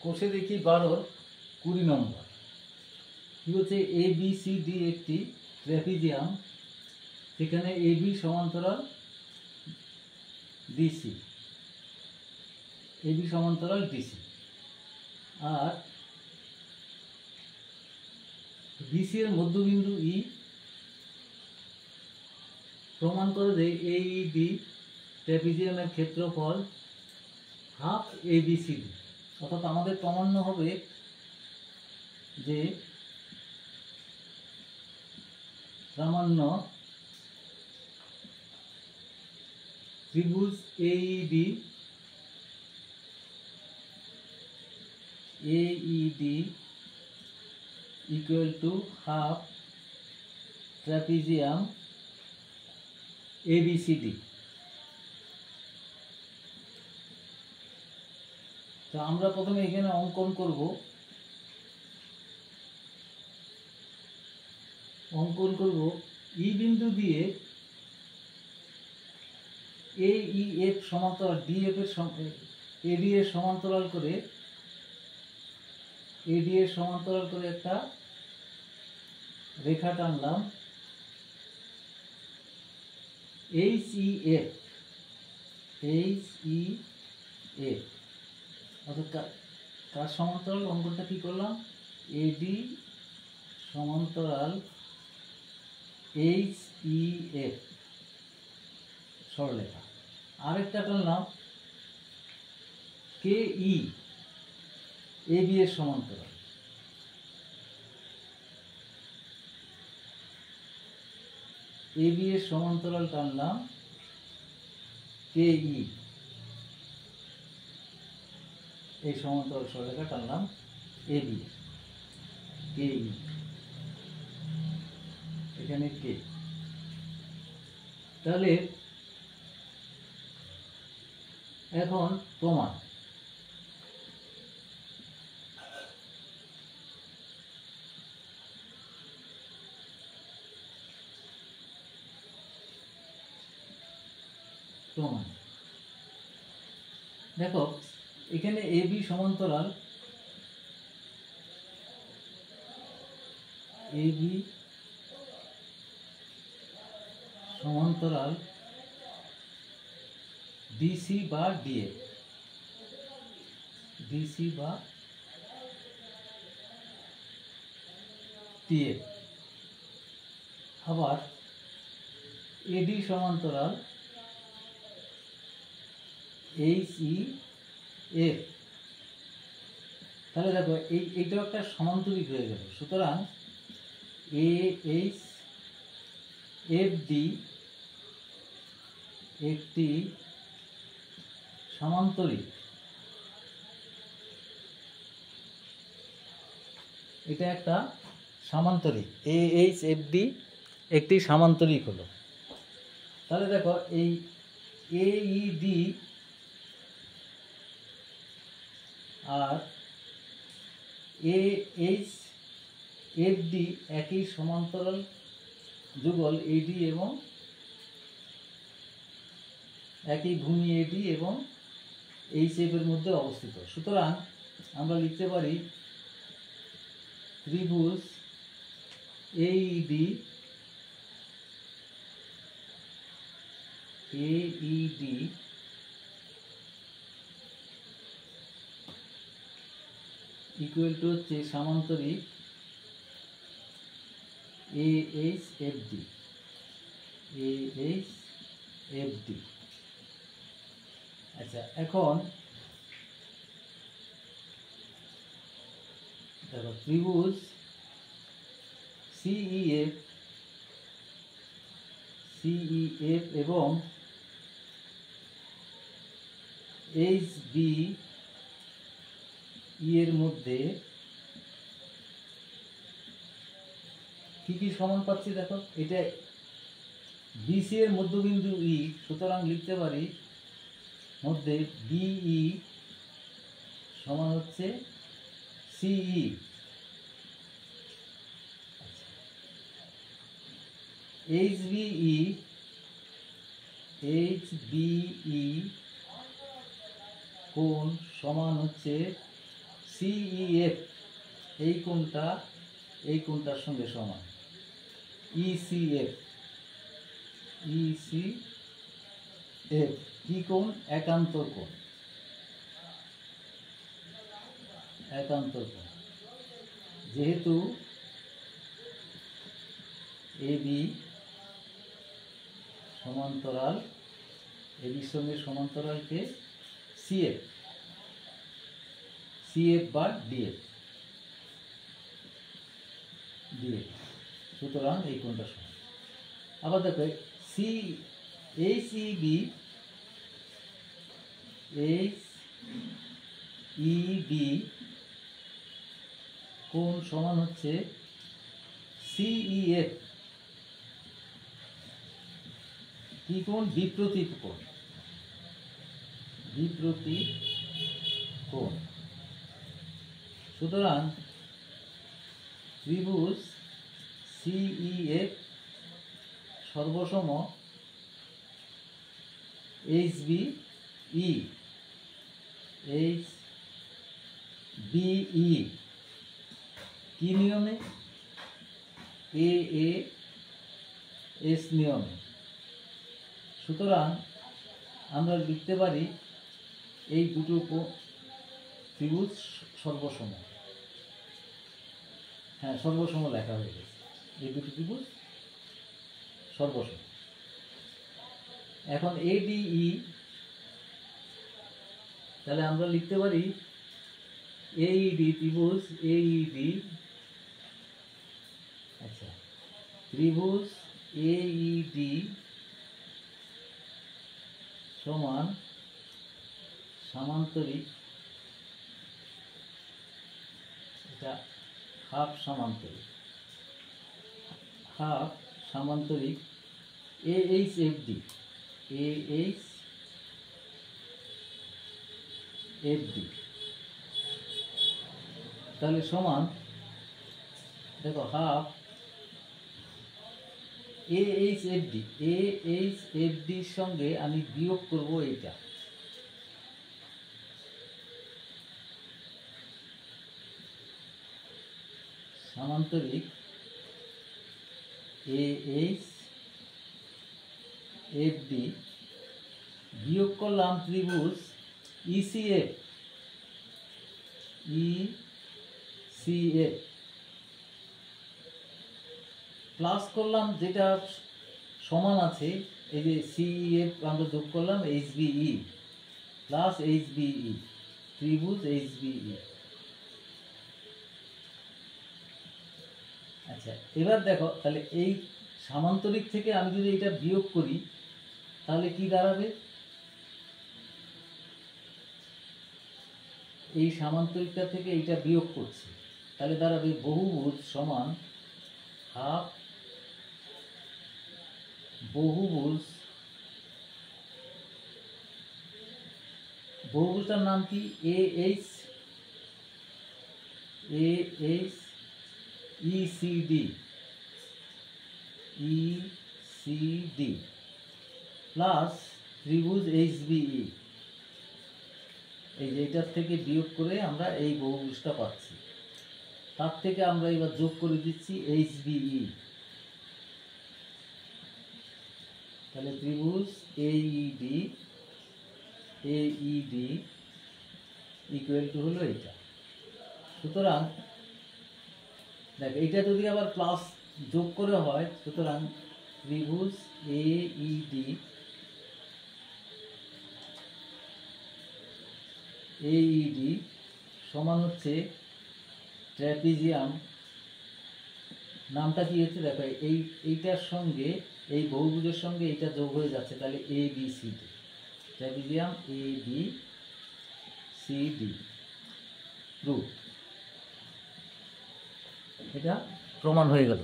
কোষে দেখি 12-20 নম্বর কি হচ্ছে এ বি সি ডি একটি ট্র্যাপিজিয়াম, সেখানে এ বি সমান্তরাল ডিসি, এ বি সমান্তরাল ডিসি, আর বিসি এর মধ্যবিন্দু ই। প্রমাণ করে যে এইডি ট্র্যাপিজিয়ামের ক্ষেত্রফল হাফ এবিসিডি। অর্থাৎ আমাদের প্রমাণ হবে যে সামান্য ত্রিভুজ A E D equal to half trapezium A B C D. তো আমরা প্রথমে এখানে অঙ্কন করব। ই বিন্দু দিয়ে এ ই এফ সমান্তরাল ডিএফ এর এডি এর সমান্তরাল করে একটা রেখা টানলাম এইচ ই এফ। অর্থাৎ কার সমান্তরাল? অঙ্কনটা কি করলাম? এডি সমান্তরাল এইচ ই এফ সরলরেখা। আরেকটা টানলাম কে ই এ বি এর সমান্তরাল। এ বি এর সমান্তরাল টানলাম কে ই, এই সমান্তরাল সরলরেখা টানলাম এ বি এর কে ই, এখানে কে। তাহলে এখন প্রমাণ। দেখো এখানে এ বি সমান্তরাল ডিসি বা ডিএফ, আবার এডি সমান্তরাল এইচ ই এফ। তাহলে দেখো এইটাও একটা সমান্তরিক হয়ে গেল। সুতরাং এ এইচ এফ ডি একটি সমান্তরিক। এটা একটা সামান্তরিক, এ এইচ এফ ডি একটি সামান্তরিক হলো। তাহলে দেখো এই এইডি আর এ এইচ এফ ডি একই সমান্তরাল যুগল এডি এবং একই ভূমি এডি এবং এইচ এফ এর মধ্যে অবস্থিত। সুতরাং আমরা লিখতে পারি ত্রিভুজ এইডি ইকুয়াল টু হচ্ছে সামান্তরিক এ এইচ এফ ডি। আচ্ছা, এখন দেখো ত্রিভুজ সিইএফ এবং এইচ বি এর মধ্যে কি কি সমান পাচ্ছি? দেখো এটা বিসি এর মধ্যবিন্দু ই, সুতরাং লিখতে পারি মধ্যে বিই সমান হচ্ছে সিই। এইচবিই কোণ সমান হচ্ছে সিইএফ এই কোণটার সঙ্গে সমান। ইসিএফ কি কোণ? একান্তর কোণ। যেহেতু এবি সমান্তরাল, এবির সঙ্গে সমান্তরালকে সিএফ বা ডিএফ, সুতরাং এই কোণটা সমান। আবার দেখো এইচইবি কোণ সমান হচ্ছে সিইএফ কি কোণ? বিপ্রতীপ কোণ। সুতরাং ত্রিভুজ সিইএফ সর্বসম এইচবিই কি নিয়মে? এএস নিয়মে। সুতরাং আমরা লিখতে পারি এই দুটো ত্রিভুজ সর্বসম। হ্যাঁ, সর্বসম লেখা হয়ে গেছে, এই দুটো ত্রিভুজ সর্বসম। এখন এডিই, তাহলে আমরা লিখতে পারি এইডি ত্রিভুজ এইডি, আচ্ছা, ত্রিভুজ এইডি সমান সামান্তরিক, এটা হাফ সামান্তরিক এইচএফডি তাহলে সমান, দেখো হাফ এইচএফডির সঙ্গে আমি বিয়োগ করব এইটা, সামান্তরিক এইচএফডি বিয়োগ করলাম ত্রিভুজ ইসিএফ প্লাস করলাম যেটা সমান আছে, এই যে সিইএফ আমরা যোগ করলাম এইচবিই প্লাস এইচবিই, ত্রিভুজ এইচবিই। আচ্ছা, এবার দেখো তাহলে এই সামান্তরিক থেকে আমি যদি এটা বিয়োগ করি তাহলে কি দাঁড়াবে? এই সামান্তরিকটা থেকে এইটা বিয়োগ করছি, তাহলে দাঁড়াবে বহুভুজ সমান হাফ বহুভুজটার নাম কি? এইচ ইসিডি প্লাস ত্রিভুজ এইচবিই। এই যে এটার থেকে বিয়োগ করে আমরা এই বহুভুজটা পাচ্ছি, তার থেকে আমরা এবার যোগ করে দিচ্ছি এইচবিই। তাহলে ত্রিভুজ এইডি ইকুয়াল টু হলো এটা। সুতরাং দেখ, এটা যদি আবার প্লাস যোগ করে হয়, সুতরাং ত্রিভুজ এইডি সমান হচ্ছে ট্র্যাপিজিয়াম, নামটা কি হচ্ছে দেখো, এইটার সঙ্গে এই বহুভুজের সঙ্গে এইটা যোগ হয়ে যাচ্ছে, তাহলে এবিসিডি, ট্র্যাপিজিয়াম এবিসিডি প্রুফ, এটা প্রমাণ হয়ে গেল।